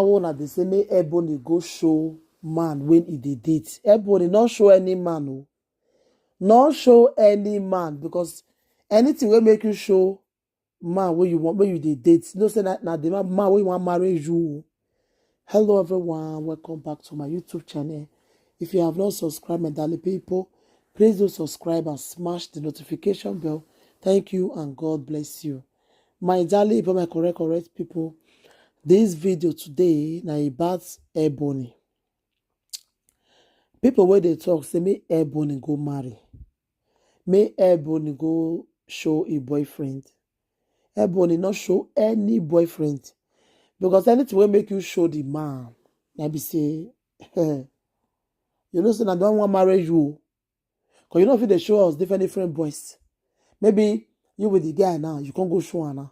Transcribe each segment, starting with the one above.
Una dey say make Ebony go show man when he dey date. Ebony not show any man, oh. Not show any man, because anything will make you show man when you want, when you dey date. No say na the man when you want marry you. Hello everyone, welcome back to my YouTube channel. If you have not subscribed, my darling people, please do subscribe and smash the notification bell. Thank you and God bless you. My darling people, my correct people, this video today na about Ebony. People where they talk say make Ebony go marry. Make Ebony go show a boyfriend. Ebony not show any boyfriend. Because anything will make you show the man. Maybe say, you know, say I don't want to marry you. Because you know if they show us different boys. Maybe you with the guy now, you can't go show her now.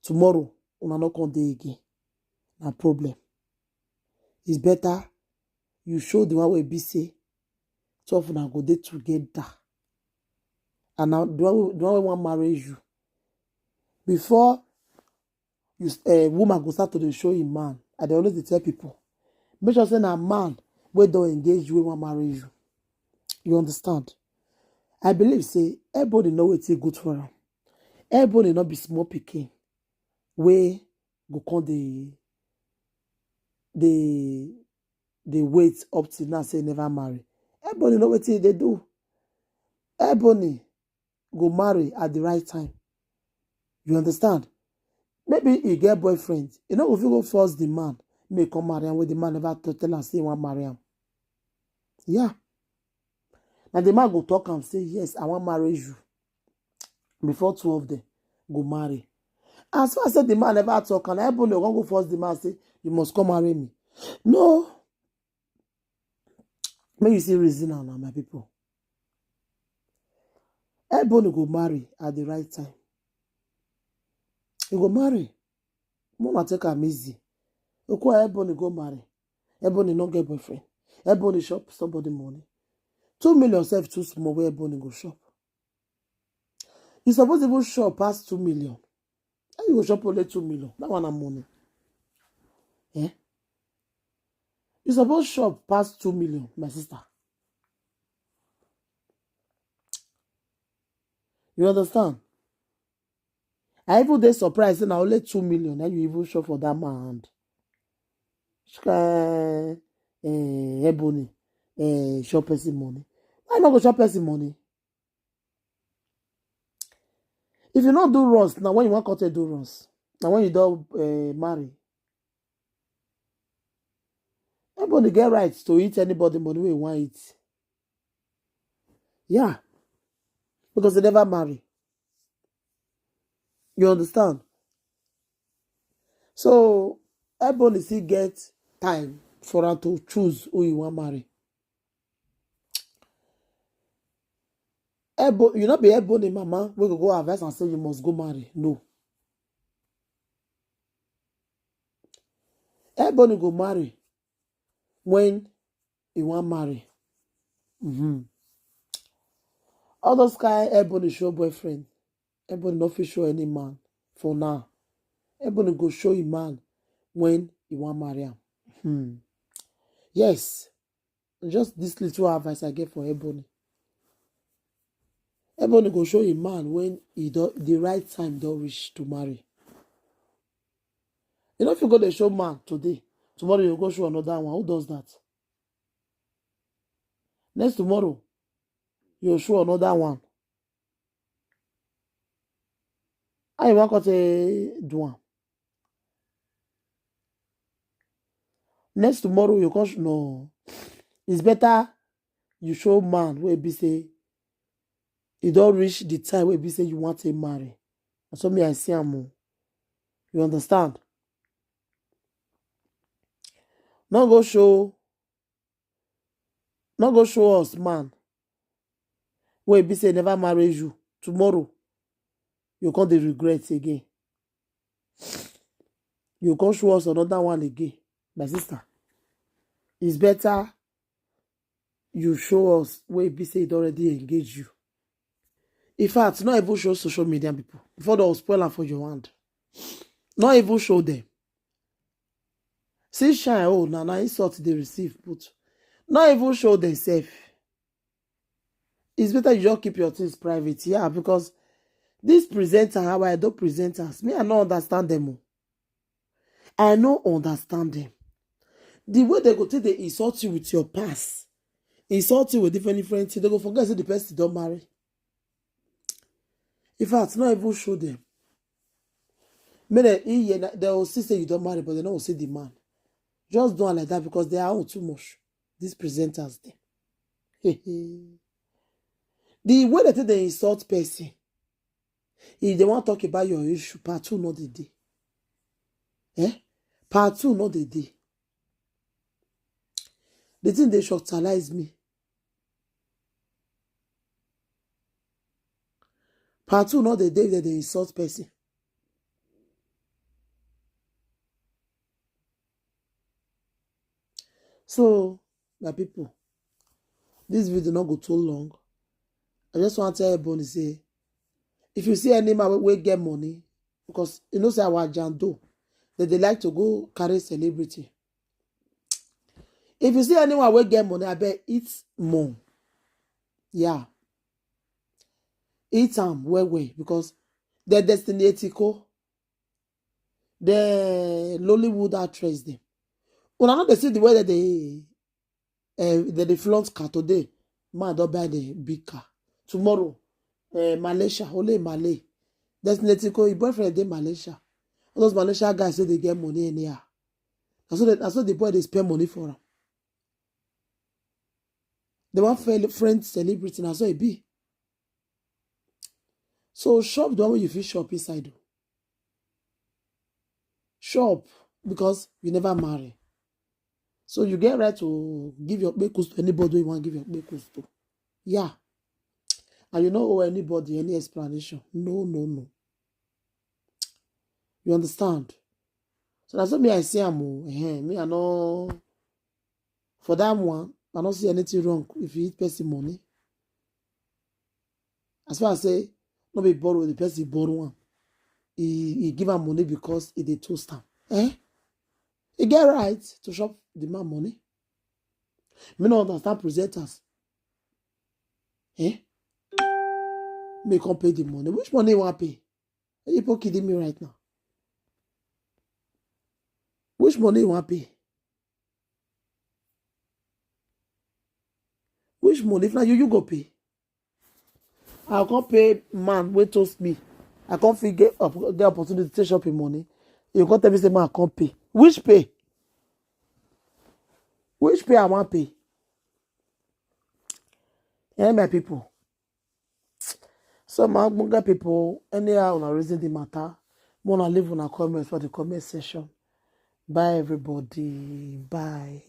Tomorrow, una not come there again. No problem. It's better you show the one where be say, so often I go there together. And now the one who want marry you. Before you woman go start to dey show him man, I dey always tell people, make sure say na man wey don engage you wey wan marry you. You understand? I believe say everybody know wetin good for am. Everybody not be small pikin wey go come dey wait up till now say never marry. Everybody know wetin they do. Everybody go marry at the right time. You understand? Maybe he get boyfriend. You know if you go force the man, may come marry him when the man never tell and say he want marry him. Yeah. Now the man go talk and say, yes, I want marry you. Before two of them go marry. As far as the man never talk, and everybody won't go force the man say, you must come marry me. No. May you see reason now, my people. Everybody go marry at the right time. You go marry. Mama take am easy. Everybody go marry. Everybody not get boyfriend. Everybody shop somebody money. 2 million self too small where everybody go shop. You suppose even shop past 2 million. How you go shop only 2 million? That one am money. Eh? You suppose shop past 2 million, my sister. You understand? I even dey surprised na only 2 million and you even shop for that man hand. Ebony shop person money. Why not go shop person money? If you not do runs, now when you want to do runs, now when you don't marry, everybody get rights to eat anybody money we want eat. Yeah, because they never marry. You understand? So everybody still get time for her to choose who you want marry. You not be everybody, mama, we go advice and say you must go marry. No. Everybody go marry when you want marry. All those guy, everybody show boyfriend. Everybody not fit show any man for now. Everybody go show a man when you want marry him. Yes. Just this little advice I get for everybody. Everybody go show a man when the right time don't reach to marry. You know if you go to show man today, tomorrow you go show another one. Who does that? Next tomorrow, you'll show another one. I want to do one. Next tomorrow, you can no. It's better you show man where be say you don't reach the time where be say you want to marry. That's what me I see am. You understand? Not go show us man where be say never marry you. Tomorrow you can't regret again. You can't show us another one again. My sister, it's better you show us where be say it already engage you. In fact, not even show social media people before they'll spoil them for your hand. Not even show them. See shine, oh, now insult they receive, but not even show themselves. It's better you just keep your things private, yeah, because this presenter, how I don't presenters, me, I don't understand them. Oh. I don't understand them. The way they go take they insult you with your past, insult you with different things, they go forget the person don't marry. In fact, not even show them. Maybe they will see say you don't marry, but they don't see the man. Just don't like that because they are all too much. These presenters, them. The way that they insult person, if they want to talk about your issue, part 2 not the day. Part 2 not the day. The thing they shocktalize me. Part 2 not the day that they insult person. So, my people, this video not go too long. I just want to tell everybody, say, if you see any man will get money, because you know say our jando, that they like to go carry celebrity. If you see anyone will get money, I bet eat more. Yeah. Eat them well, because the destiny ethical, the Lollywood actress them. When I know they see the way that they flaunt car today, man don't buy the big car. Tomorrow, Malaysia, only Malay. Destiny ethical, your boyfriend dey Malaysia. All those Malaysia guys say they get money anyhow. That's what the boy they spend money for them. They want friend celebrity, that's what it be. So shop the one way you feel shop inside. Shop because you never marry. So you get right to give your bekos to anybody you want to give your bekos to. Yeah. And you don't owe anybody any explanation. No. You understand? So that's what me I say me I know for that one, I don't see anything wrong if you eat person money. As far as I say, not be borrow the person borrow one. He give him money because he did toast him. He get right to shop the man money. Me not understand presenters. Me can't pay the money. Which money you want to pay? Are you kidding me right now? Which money you want to pay? Which money? If not you go pay. I can't pay man wey toast me. I can't get opportunity to take shopping money. You can't tell me say man I can't pay. Which pay? Which pay I want pay? My people. So my bunga people, anyhow on reason the matter, wanna leave on a comment for the comment section. Bye everybody. Bye.